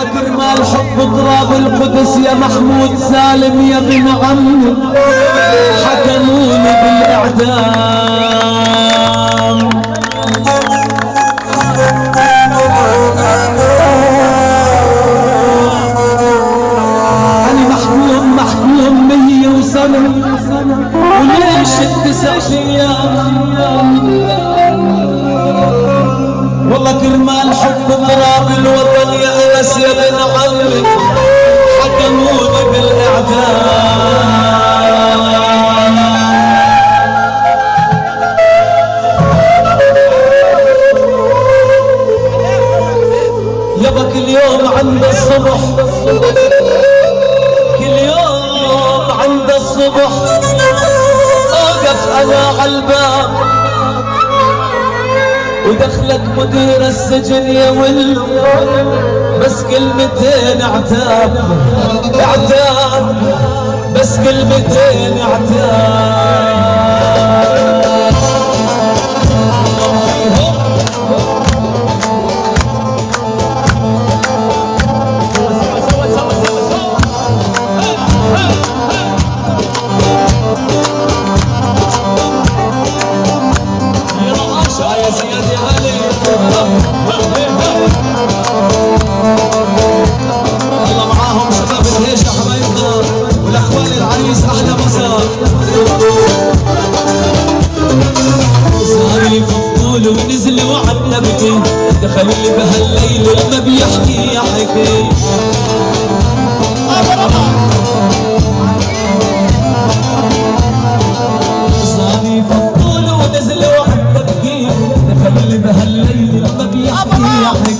كرمال حب تراب القدس يا محمود سالم يا ابن عمي حكموني بالاعدام. انا محكوم 100 سنة وليش 9 ايام والله كرمال حب تراب الوطن يا انس يا بن عمي حكموني بالاعدام. يابا كل يوم عند الصبح كل يوم عند الصبح اوقف انا عالباب ودخلك مدير السجن يا ولد بس كلمتين اعتاب بس كلمتين اعتاب. الله معاهم شباب الهيش يا حبايبنا والاخوان العريس احلى مساء. صاري فضول ونزل وعنا بكي دخل لي بهالليل لما بيحكي يحكي صاري فضول ونزل وعنا بكي دخل لي بهالليل لما بيحكي يحكي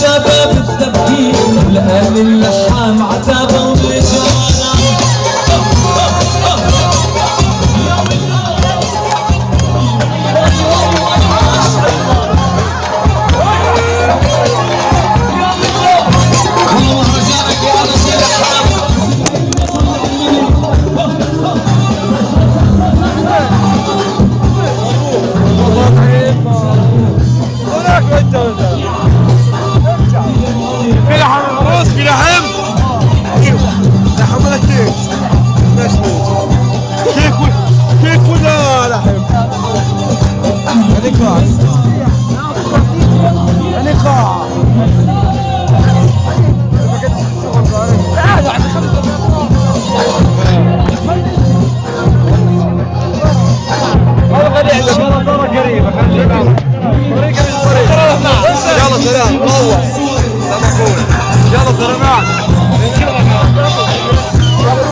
شباب التبكير لآل اللحام عتابة ورجالة يلا سلام روح يلا سلامات